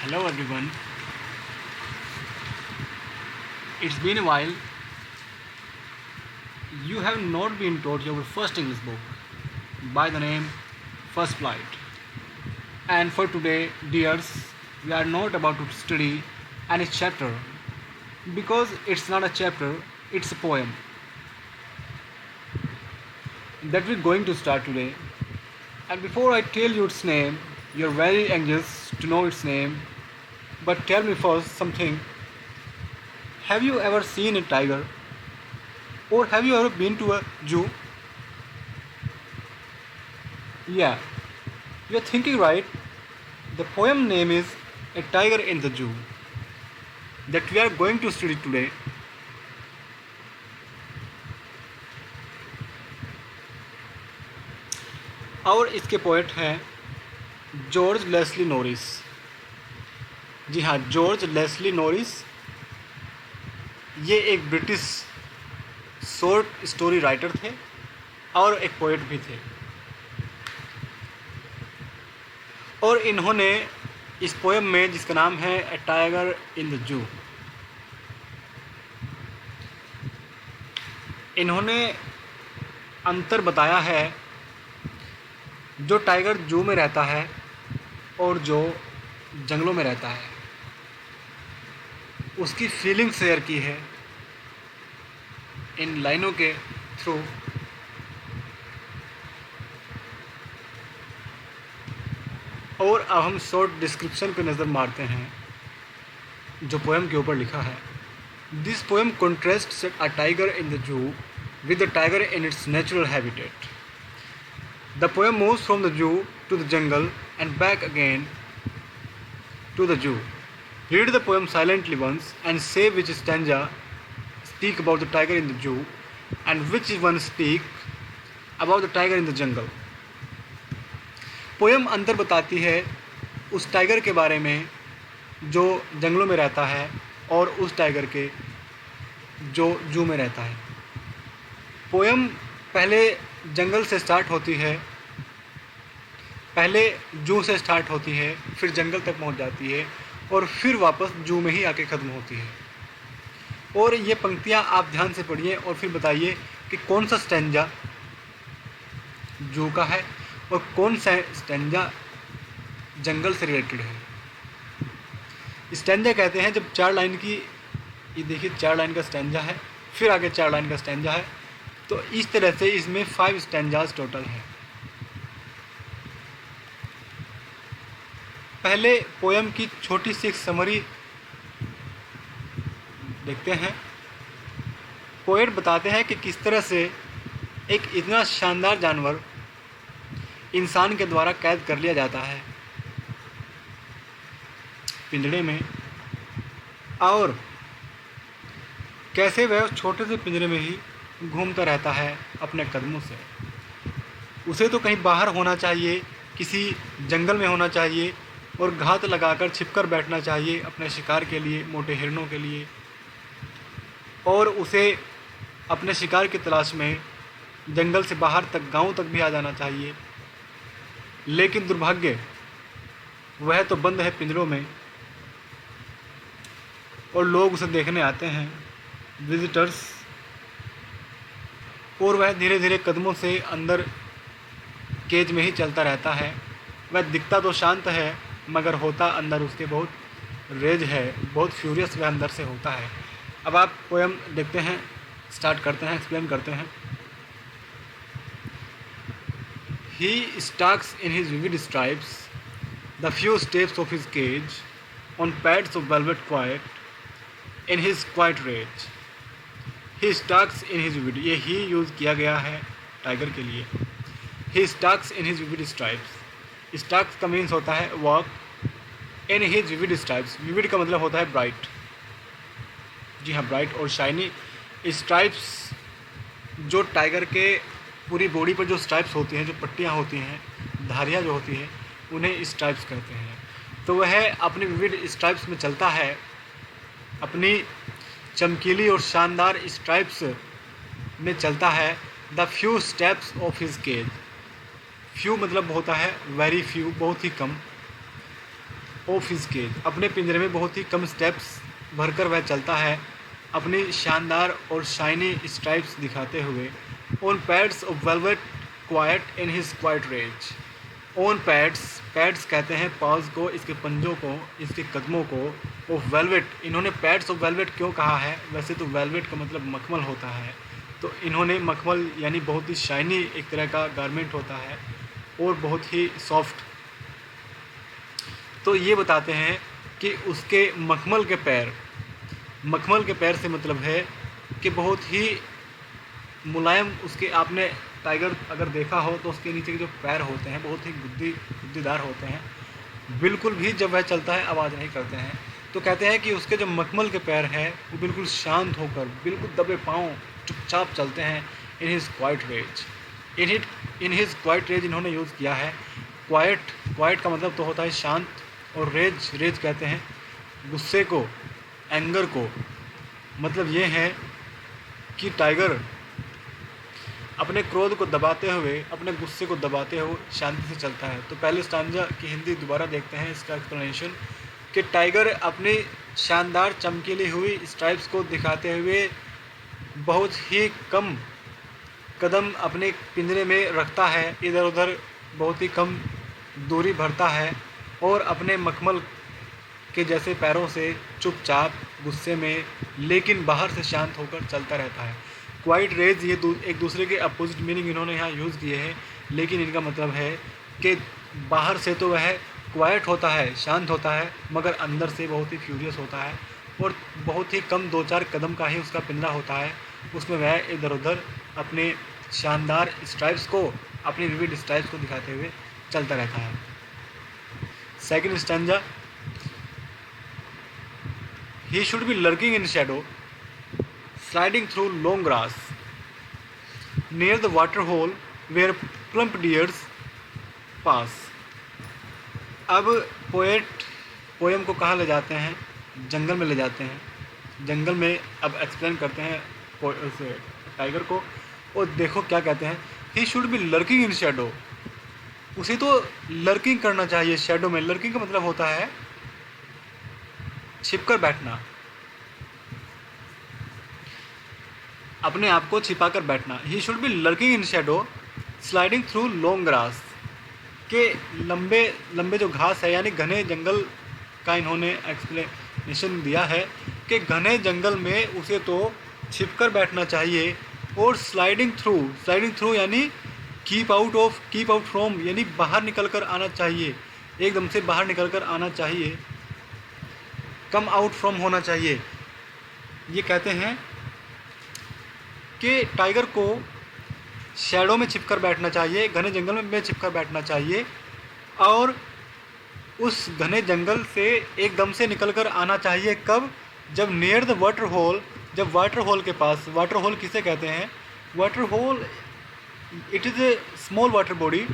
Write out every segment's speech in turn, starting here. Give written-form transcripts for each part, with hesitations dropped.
Hello everyone. It's been a while. You have not been taught your first English book by the name First Flight. And for today, dears, we are not about to study any chapter because it's not a chapter, it's a poem that we're going to start today. And before I tell you its name, you're very anxious to know its name. But tell me first something. Have you ever seen a tiger? Or have you ever been to a zoo? Yeah, you're thinking right. The poem name is A Tiger in the Zoo that we are going to study today. और इसके poet हैं George Leslie Norris. जी हाँ, George Leslie Norris ये एक British short story writer थे और एक poet भी थे। और इन्होंने इस पोएम में, जिसका नाम है ए टाइगर इन द जू, इन्होंने अंतर बताया है जो टाइगर जू में रहता है और जो जंगलों में रहता है, उसकी फीलिंग शेयर की है इन लाइनों के थ्रू। और अब हम शॉर्ट डिस्क्रिप्शन पे नज़र मारते हैं जो पोएम के ऊपर लिखा है। This poem contrasts a tiger in the zoo with the tiger in its natural habitat. The poem moves from the zoo to the jungle and back again to the zoo. Read the poem silently once and say which stanza speak about the tiger in the zoo and which one speak about the tiger in the jungle. Poem अंतर बताती है उस tiger के बारे में जो जंगलों में रहता है और उस टाइगर के जो जू में रहता है। पोएम पहले जंगल से स्टार्ट होती है, पहले जू से स्टार्ट होती है, फिर जंगल तक पहुंच जाती है और फिर वापस जू में ही आके ख़त्म होती है। और ये पंक्तियाँ आप ध्यान से पढ़िए और फिर बताइए कि कौन सा स्टैंजा जू का है और कौन सा स्टैंजा जंगल से रिलेटेड है। स्टैंजा कहते हैं जब 4 लाइन की, ये देखिए 4 लाइन का स्टैंजा है, फिर आगे 4 लाइन का स्टैंजा है, तो इस तरह से इसमें 5 स्टैंजाज टोटल हैं। पहले पोएम की छोटी सी एक समरी देखते हैं। पोएट बताते हैं कि किस तरह से एक इतना शानदार जानवर इंसान के द्वारा कैद कर लिया जाता है पिंजड़े में, और कैसे वह उस छोटे से पिंजरे में ही घूमता रहता है अपने कदमों से। उसे तो कहीं बाहर होना चाहिए, किसी जंगल में होना चाहिए और घात लगाकर छिपकर बैठना चाहिए अपने शिकार के लिए, मोटे हिरणों के लिए, और उसे अपने शिकार की तलाश में जंगल से बाहर तक, गांव तक भी आ जाना चाहिए। लेकिन दुर्भाग्य, वह तो बंद है पिंजरों में और लोग उसे देखने आते हैं, विजिटर्स, और वह धीरे धीरे कदमों से अंदर केज में ही चलता रहता है। वह दिखता तो शांत है मगर होता अंदर उसके बहुत रेज है, बहुत फ्यूरियस वह अंदर से होता है। अब आप पोएम देखते हैं, स्टार्ट करते हैं, एक्सप्लेन करते हैं। He stalks in his vivid stripes the few steps of his cage on pads of velvet quiet in his quiet rage. He stalks in his vivid, ये ही यूज़ किया गया है टाइगर के लिए। He stalks in his vivid stripes. Stalks का means होता है walk. In his vivid stripes, vivid का मतलब होता है ब्राइट। जी हाँ, ब्राइट और शाइनी स्ट्राइप्स, जो टाइगर के पूरी बॉडी पर जो स्ट्राइप्स होती हैं, जो पट्टियाँ होती हैं, धारियाँ जो होती हैं, उन्हें स्ट्राइप्स कहते हैं। तो वह अपनी विविड स्ट्राइप्स में चलता है, अपनी चमकीली और शानदार स्ट्राइप्स में चलता है। The few steps of his cage, few मतलब होता है वेरी फ्यू, बहुत ही कम, ऑफ हिज केज, अपने पिंजरे में बहुत ही कम स्टेप्स भरकर वह चलता है, अपनी शानदार और शाइनी स्ट्राइप्स दिखाते हुए। On pads of velvet quiet in his quiet rage. On pads, pads कहते हैं पाज को, इसके पंजों को, इसके कदमों को। ऑफ वेलवेट, इन्होंने पैड्स ऑफ वेलवेट क्यों कहा है? वैसे तो वेलवेट का मतलब मखमल होता है, तो इन्होंने मखमल यानी बहुत ही शाइनी एक तरह का गारमेंट होता है और बहुत ही सॉफ्ट। तो ये बताते हैं कि उसके मखमल के पैर, मखमल के पैर से मतलब है कि बहुत ही मुलायम उसके, आपने टाइगर अगर देखा हो तो उसके नीचे के जो पैर होते हैं बहुत ही गुद्दीदार होते हैं, बिल्कुल भी जब वह चलता है आवाज़ नहीं करते हैं। तो कहते हैं कि उसके जो मखमल के पैर हैं वो बिल्कुल शांत होकर, बिल्कुल दबे पाँव चुपचाप चलते हैं। In his quiet rage, in his quiet rage इन्होंने यूज़ किया है। क्वाइट, क्वाइट का मतलब तो होता है शांत, और रेज, रेज कहते हैं गुस्से को, एंगर को। मतलब ये है कि टाइगर अपने क्रोध को दबाते हुए, अपने गुस्से को दबाते हुए शांति से चलता है। तो पहले स्टांजा की हिंदी दोबारा देखते हैं, इसका एक्सप्लेनेशन कि टाइगर अपनी शानदार चमकीली हुई स्ट्राइप्स को दिखाते हुए बहुत ही कम कदम अपने पिंजरे में रखता है, इधर उधर बहुत ही कम दूरी भरता है और अपने मखमल के जैसे पैरों से चुपचाप गुस्से में लेकिन बाहर से शांत होकर चलता रहता है। क्वाइट रेज, ये एक दूसरे के अपोजिट मीनिंग इन्होंने यहाँ यूज़ किए हैं, लेकिन इनका मतलब है कि बाहर से तो वह क्वाइट होता है, शांत होता है, मगर अंदर से बहुत ही फ्यूरियस होता है और बहुत ही कम 2-4 कदम का ही उसका पिंजरा होता है। उसमें वह इधर उधर अपने शानदार स्ट्राइप्स को, अपनी विविड स्ट्राइप्स को दिखाते हुए चलता रहता है। Second stanza, he should be lurking in shadow, sliding through long grass, near the water hole where plump deers pass। अब पोएम को कहाँ ले जाते हैं? जंगल में ले जाते हैं। जंगल में अब एक्सप्लेन करते हैं टाइगर को, और देखो क्या कहते हैं, he should be lurking in shadow. उसे तो लर्किंग करना चाहिए शेडो में। लर्किंग का मतलब होता है छिपकर बैठना, अपने आप को छिपाकर बैठना। He should be lurking in shadow sliding through long grass, के लंबे लंबे जो घास है, यानी घने जंगल का इन्होंने एक्सप्लेनेशन दिया है कि घने जंगल में उसे तो छिपकर बैठना चाहिए। और स्लाइडिंग थ्रू यानी कीप आउट फ्रॉम, यानी बाहर निकल कर आना चाहिए, एकदम से बाहर निकल कर आना चाहिए, कम आउट फ्रॉम होना चाहिए। ये कहते हैं कि टाइगर को शैडो में छिपकर बैठना चाहिए, घने जंगल में छिपकर बैठना चाहिए, और उस घने जंगल से एकदम से निकलकर आना चाहिए। कब? जब नियर द वाटर होल, जब वाटर होल के पास। वाटर होल किसे कहते हैं? Water hole, it is a small water body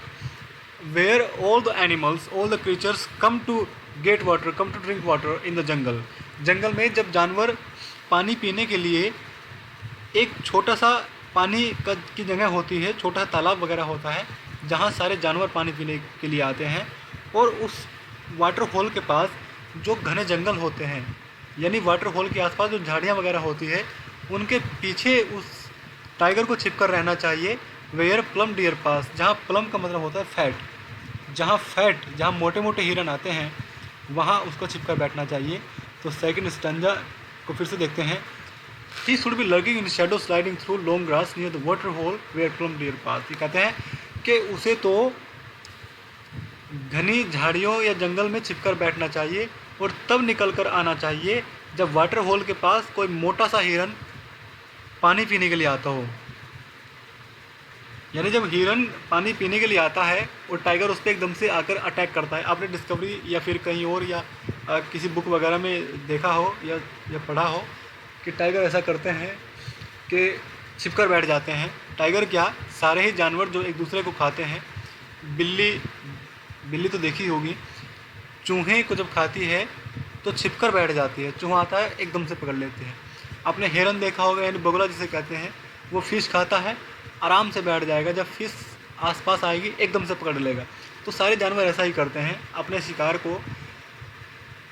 where all the animals, all the creatures come to get water, come to drink water in the jungle. जंगल में जब जानवर पानी पीने के लिए, एक छोटा सा पानी की जगह होती है, छोटा सा तालाब वगैरह होता है जहाँ सारे जानवर पानी पीने के लिए आते हैं, और उस वाटर होल के पास जो घने जंगल होते हैं, यानी वाटर होल के आसपास जो झाड़ियाँ वगैरह होती है, उनके पीछे उस टाइगर को छिपकर रहना चाहिए। वेयर प्लम डियर पास, जहाँ प्लम का मतलब होता है फैट, जहाँ मोटे मोटे हिरन आते हैं वहाँ उसको छिपकर बैठना चाहिए। तो सेकंड स्टैंजा को फिर से देखते हैं। He should be lurking in shadow sliding through long grass near the water hole where plum deer pass। ये कहते हैं कि उसे तो घनी झाड़ियों या जंगल में छिपकर बैठना चाहिए और तब निकल कर आना चाहिए जब वाटर होल के पास कोई मोटा सा हिरन पानी पीने के लिए आता हो। यानी जब हिरन पानी पीने के लिए आता है और टाइगर उस पर एकदम से आकर अटैक करता है। आपने डिस्कवरी या फिर कहीं और या किसी बुक वगैरह में देखा हो या पढ़ा हो कि टाइगर ऐसा करते हैं कि छिपकर बैठ जाते हैं। टाइगर क्या, सारे ही जानवर जो एक दूसरे को खाते हैं, बिल्ली तो देखी होगी, चूहे को जब खाती है तो छिपकर बैठ जाती है। चूहा आता है एकदम से पकड़ लेते हैं। आपने हिरन देखा होगा, यानी बगुला जिसे कहते हैं, वो फिश खाता है, आराम से बैठ जाएगा, जब फिश आसपास आएगी एकदम से पकड़ लेगा। तो सारे जानवर ऐसा ही करते हैं, अपने शिकार को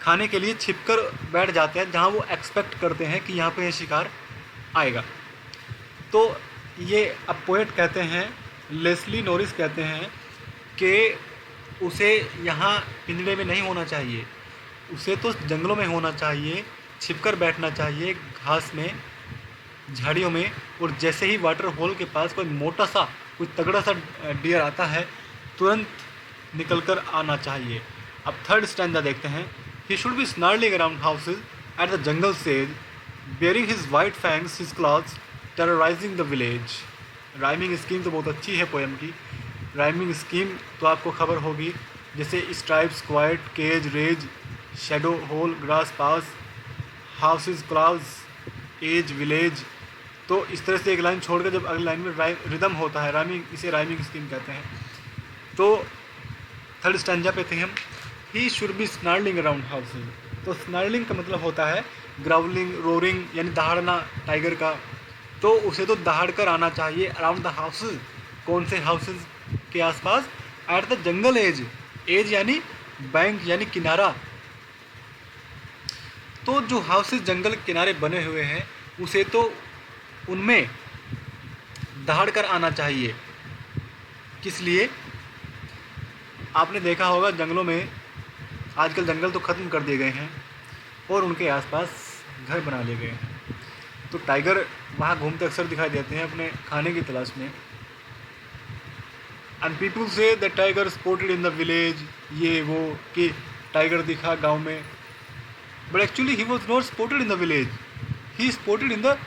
खाने के लिए छिपकर बैठ जाते हैं जहाँ वो एक्सपेक्ट करते हैं कि यहाँ पे ये शिकार आएगा। तो ये अब पोएट कहते हैं, लेस्ली नॉरिस कहते हैं कि उसे यहाँ पिंजड़े में नहीं होना चाहिए, उसे तो जंगलों में होना चाहिए, छिपकर बैठना चाहिए घास में, झाड़ियों में, और जैसे ही वाटर होल के पास कोई मोटा सा, कोई तगड़ा सा डियर आता है, तुरंत निकलकर आना चाहिए। अब थर्ड स्टैंजा देखते हैं। He should be snarling around houses eight the jungle says, bearing his white fangs his clothes, terrorising the village. Rhyming scheme तो बहुत अच्छी है पोएम की। राइमिंग स्कीम तो आपको खबर होगी, जैसे stripes, quiet, cage, rage, shadow, hole, grass, pass, houses, clouds, edge, village. तो इस तरह से एक लाइन छोड़कर जब अगली लाइन में रिदम होता है, राइमिंग, इसे राइमिंग स्कीम कहते हैं। तो थर्ड स्टैंजा पे थे हम। He should be snarling around houses. तो स्नार्लिंग का मतलब होता है ग्राउलिंग, रोरिंग, यानी दहाड़ना टाइगर का। तो उसे तो दहाड़ कर आना चाहिए अराउंड द हाउसेज। कौन से हाउसेज के आसपास? At the jungle edge. Edge यानी बैंक यानी किनारा। तो जो हाउसेज जंगल किनारे बने हुए हैं, उसे तो उनमें दहाड़ कर आना चाहिए। किस लिए? आपने देखा होगा जंगलों में आजकल जंगल तो ख़त्म कर दिए गए हैं और उनके आसपास घर बना लिए गए हैं। तो टाइगर वहाँ घूमते अक्सर दिखाई देते हैं अपने खाने की तलाश में। एंड पीपल से the tiger spotted in the village, ये वो कि टाइगर दिखा गांव में। But actually he was not spotted in the village, he spotted in the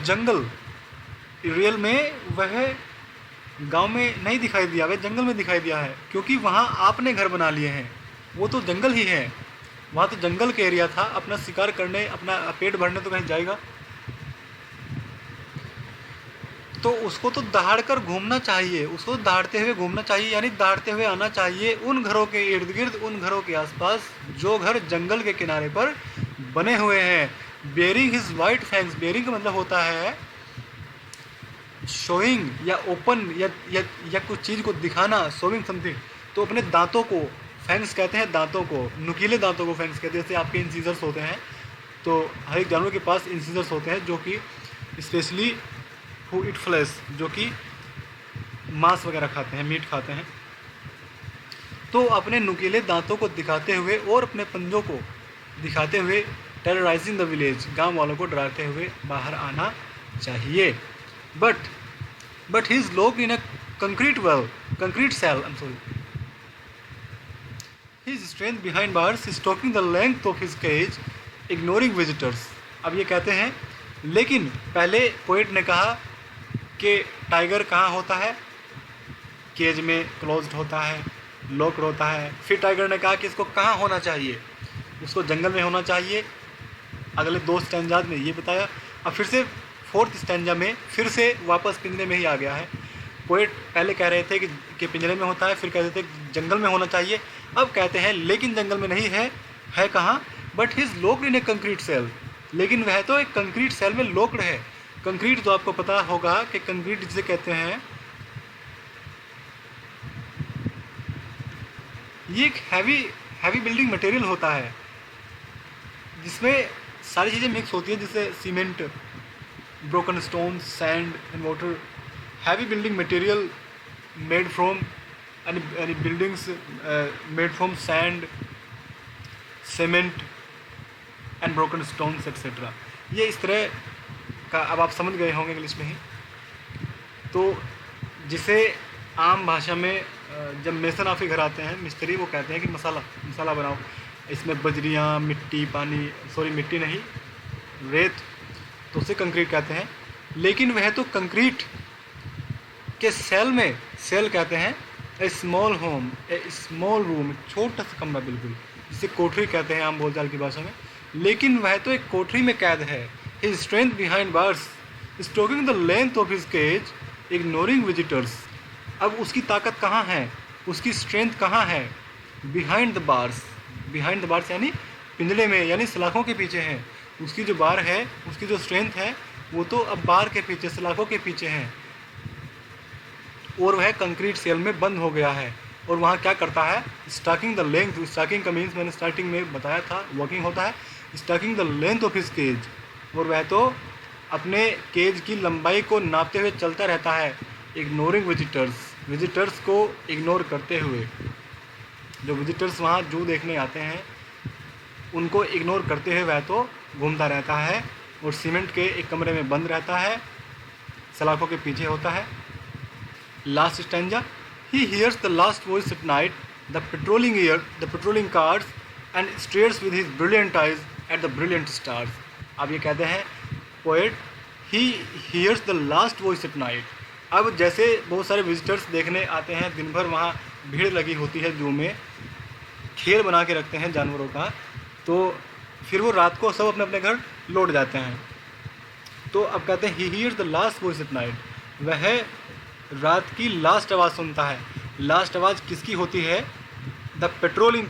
jungle. Real में वह गांव में नहीं दिखाई दिया, वह जंगल में दिखाई दिया है, क्योंकि वहाँ आपने घर बना लिए हैं। वो तो जंगल ही है, वहाँ तो जंगल का एरिया था। अपना शिकार करने, अपना पेट भरने तो कहीं जाएगा। तो उसको तो दहाड़ कर घूमना चाहिए, उसको दहाड़ते हुए घूमना चाहिए, यानी दहाड़ते हुए आना चाहिए उन घरों के इर्द गिर्द, उन घरों के आसपास जो घर जंगल के किनारे पर बने हुए हैं। Bearing his white fangs. Bearing का मतलब होता है शोइंग या ओपन या कुछ चीज़ को दिखाना, शोइंग समथिंग। तो अपने दांतों को फैंग्स कहते हैं, दांतों को, नुकीले दांतों को फैंग्स कहते हैं। जैसे आपके इंसीजर्स होते हैं, तो हर एक जानवर के पास इंसीजर्स होते हैं, जो कि स्पेशली हु इट फ्लैश, जो कि मांस वगैरह खाते हैं, मीट खाते हैं। तो अपने नुकीले दांतों को दिखाते हुए और अपने पंजों को दिखाते हुए टेरराइजिंग द विलेज, गांव वालों को डराते हुए बाहर आना चाहिए। But he is locked in a concrete cell, I am sorry. His strength behind bars is talking the length of his cage, ignoring visitors. अब ये कहते हैं, लेकिन पहले पोएट ने कहा कि टाइगर कहाँ होता है? केज में क्लोज्ड होता है, लॉक्ड होता है। फिर टाइगर ने कहा कि इसको कहाँ होना चाहिए? उसको जंगल में होना चाहिए। अगले 2 स्टैंजाज में ये बताया। अब फिर से 4th स्टैंजा में फिर से वापस पिंजरे में ही आ गया है। पोएट पहले कह रहे थे कि पिंजरे में होता है, फिर कहते थे जंगल में होना चाहिए। अब कहते हैं लेकिन जंगल में नहीं है कहाँ? But his locked in a concrete cell. लेकिन वह तो एक कंक्रीट सेल में लॉक्ड है। कंक्रीट तो आपको पता होगा कि कंक्रीट जिसे कहते हैं, ये एक हैवी बिल्डिंग मटेरियल होता है, जिसमें सारी चीज़ें मिक्स होती हैं, जैसे cement, broken stone, sand and water. Heavy building material made from any buildings made from sand, cement and broken stones etc. ये इस तरह का, अब आप समझ गए होंगे इंग्लिश में ही। तो जिसे आम भाषा में जब मेसन ऑफ के घर आते हैं मिस्त्री, वो कहते हैं कि मसाला बनाओ, इसमें बजरियाँ, मिट्टी, पानी, सॉरी मिट्टी नहीं, रेत, तो उसे कंक्रीट कहते हैं। लेकिन वह तो कंक्रीट के सेल में, सेल कहते हैं ए स्मॉल होम, ए स्मॉल रूम, छोटा सा कमरा बिल्कुल, जिसे कोठरी कहते हैं आम बोलचाल की भाषा में। लेकिन वह तो एक कोठरी में कैद है। His strength behind bars is talking the length of his cage, ignoring visitors. अब उसकी ताकत कहाँ है, उसकी स्ट्रेंथ कहाँ है? Behind the bars. Behind the bars यानी पिंजड़े में, यानी सलाखों के पीछे है। उसकी जो बार है, उसकी जो स्ट्रेंथ है, वो तो अब बार के पीछे, सलाखों के पीछे है, और वह कंक्रीट सेल में बंद हो गया है। और वहाँ क्या करता है, स्टॉकिंग द लेंथ, स्टॉकिंग का मीन्स मैंने स्टार्टिंग में बताया था, वॉकिंग होता है, stalking the length of his cage, और वह तो अपने केज की लंबाई को नापते हुए चलता रहता है, इग्नोरिंग विजिटर्स को इग्नोर करते हुए। जो विजिटर्स वहाँ जू देखने आते हैं उनको इग्नोर करते हुए वह तो घूमता रहता है और सीमेंट के एक कमरे में बंद रहता है, सलाखों के पीछे होता है। Last stanza, he hears the last voice at night, the patrolling cars and stairs with his brilliant eyes at the brilliant stars. अब ये कहते हैं poet, he hears the last voice at night. अब जैसे बहुत सारे विजिटर्स देखने आते हैं, दिन भर वहाँ भीड़ लगी होती है जू में, खेल बना के रखते हैं जानवरों का, तो फिर वो रात को सब अपने अपने घर लौट जाते हैं। तो अब कहते हैं he hears the last voice at night, वह रात की लास्ट आवाज़ सुनता है। लास्ट आवाज़ किसकी होती है? द पेट्रोलिंग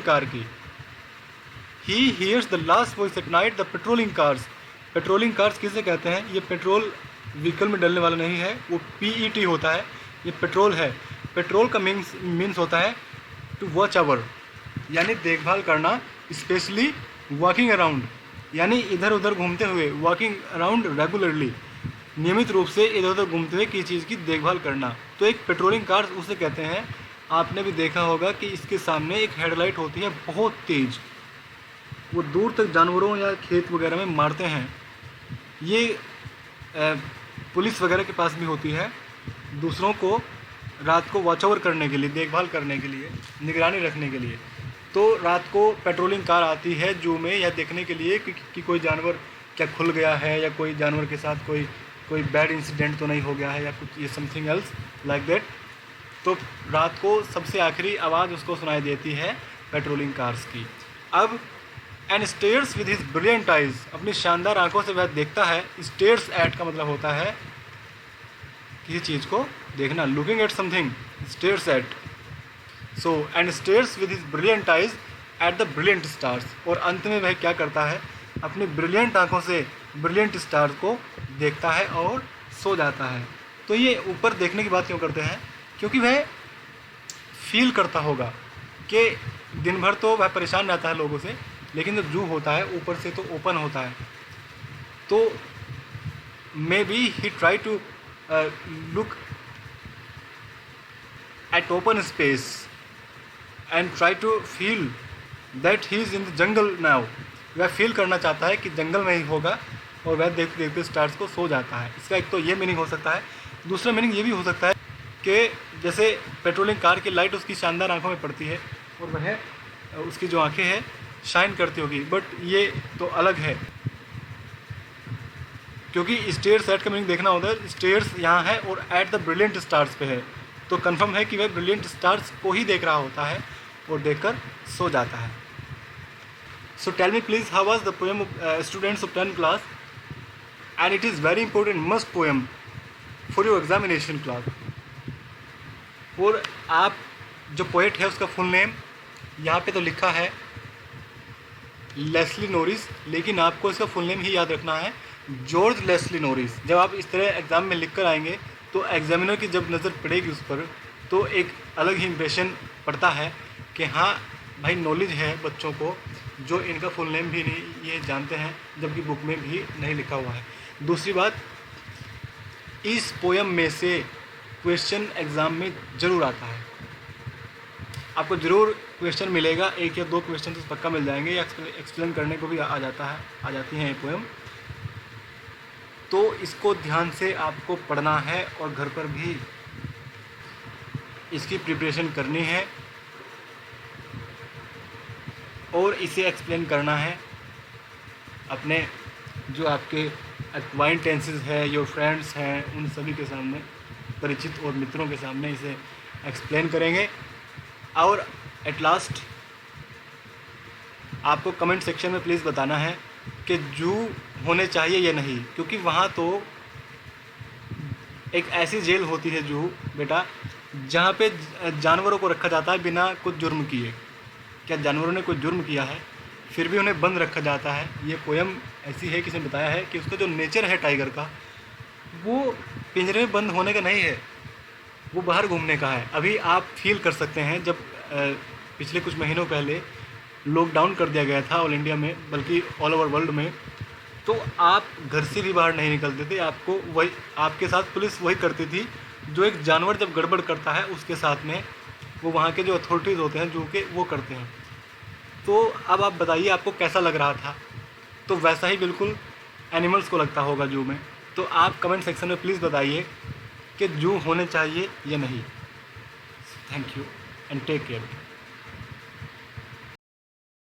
कार की। He hears the last voice at night the patrolling cars किसे कहते हैं? ये पेट्रोल व्हीकल में डलने वाला नहीं है, वो PET होता है, ये पेट्रोल है। पेट्रोल का मीन्स होता है टू वॉच आवर, यानी देखभाल करना, स्पेशली वॉकिंग अराउंड, यानी इधर उधर घूमते हुए, वॉकिंग अराउंड रेगुलरली, नियमित रूप से इधर उधर घूमते हुए किसी चीज़ की देखभाल करना। तो एक पेट्रोलिंग कार उसे कहते हैं। आपने भी देखा होगा कि इसके सामने एक हेडलाइट होती है बहुत तेज़, वो दूर तक जानवरों या खेत वगैरह में मारते हैं। ये पुलिस वगैरह के पास भी होती है, दूसरों को रात को वॉच ओवर करने के लिए, देखभाल करने के लिए, निगरानी रखने के लिए। तो रात को पेट्रोलिंग कार आती है जू में यह देखने के लिए कि कोई जानवर क्या खुल गया है या कोई जानवर के साथ कोई बैड इंसिडेंट तो नहीं हो गया है या कुछ ये समथिंग एल्स लाइक दैट। तो रात को सबसे आखिरी आवाज़ उसको सुनाई देती है पेट्रोलिंग कार्स की। अब and stairs with his brilliant eyes, अपनी शानदार आंखों से वह देखता है। स्टेयर्स एट का मतलब होता है किसी चीज़ को देखना, looking at something, stairs eight. So and stairs with his brilliant eyes at the brilliant stars, और अंत में वह क्या करता है? अपनी ब्रिलियंट आंखों से ब्रिलियंट स्टार्स को देखता है और सो जाता है। तो ये ऊपर देखने की बात क्यों करते हैं? क्योंकि वह फील करता होगा कि दिन भर तो वह परेशान रहता है लोगों से, लेकिन जब जू होता है ऊपर से तो ओपन होता है, तो maybe he try to look at open space and try to feel that he is in the jungle now. वह फील करना चाहता है कि जंगल में ही होगा और वह देखते देखते स्टार्स को सो जाता है। इसका एक तो ये मीनिंग हो सकता है। दूसरा मीनिंग ये भी हो सकता है कि जैसे पेट्रोलिंग कार की लाइट उसकी शानदार आंखों में पड़ती है और वह उसकी जो आंखें हैं शाइन करती होगी, बट ये तो अलग है क्योंकि स्टेयर्स एट का मीनिंग देखना होता है। स्टेयर्स यहाँ है और एट द ब्रिलियंट स्टार्स पे है, तो कंफर्म है कि वह ब्रिलियंट स्टार्स को ही देख रहा होता है और देखकर सो जाता है। So tell me please, how was the poem of students of 10th class? And it is very important must poem for your examination class. और आप जो पोएट है उसका फुल नेम यहाँ पे तो लिखा है लेस्ली नॉरिस, लेकिन आपको इसका फुल नेम ही याद रखना है, जॉर्ज लेस्ली नॉरिस। जब आप इस तरह एग्ज़ाम में लिख कर आएंगे तो एग्जामिनर की जब नज़र पड़ेगी उस पर तो एक अलग ही इम्प्रेशन पड़ता है कि हाँ भाई नॉलेज है बच्चों को, जो इनका फुल नेम भी नहीं ये जानते हैं, जबकि बुक में भी नहीं लिखा हुआ है। दूसरी बात, इस पोएम में से क्वेश्चन एग्ज़ाम में ज़रूर आता है, आपको ज़रूर क्वेश्चन मिलेगा, एक या दो क्वेश्चन तो पक्का मिल जाएंगे, या एक्सप्लेन करने को भी आ जाती हैं ये पोएम। तो इसको ध्यान से आपको पढ़ना है और घर पर भी इसकी प्रिपरेशन करनी है और इसे एक्सप्लेन करना है अपने जो आपके एक्वाइंटेंसेस है, योर फ्रेंड्स हैं, उन सभी के सामने, परिचित और मित्रों के सामने इसे एक्सप्लेन करेंगे। और एट लास्ट आपको कमेंट सेक्शन में प्लीज़ बताना है कि जू होने चाहिए या नहीं, क्योंकि वहाँ तो एक ऐसी जेल होती है जू बेटा जहाँ पे जानवरों को रखा जाता है बिना कुछ जुर्म किए। क्या जानवरों ने कोई जुर्म किया है फिर भी उन्हें बंद रखा जाता है। ये पोएम ऐसी है, किसी ने बताया है कि उसका जो नेचर है टाइगर का, वो पिंजरे में बंद होने का नहीं है, वो बाहर घूमने का है। अभी आप फील कर सकते हैं जब पिछले कुछ महीनों पहले लॉकडाउन कर दिया गया था ऑल इंडिया में, बल्कि ऑल ओवर वर्ल्ड में, तो आप घर से भी बाहर नहीं निकलते थे। आपको वही, आपके साथ पुलिस वही करती थी जो एक जानवर जब गड़बड़ करता है उसके साथ में वो वहाँ के जो अथॉरिटीज़ होते हैं जो कि वो करते हैं। तो अब आप बताइए आपको कैसा लग रहा था। तो वैसा ही बिल्कुल एनिमल्स को लगता होगा जू में। तो आप कमेंट सेक्शन में प्लीज़ बताइए कि जू होने चाहिए या नहीं। Thank you and take care.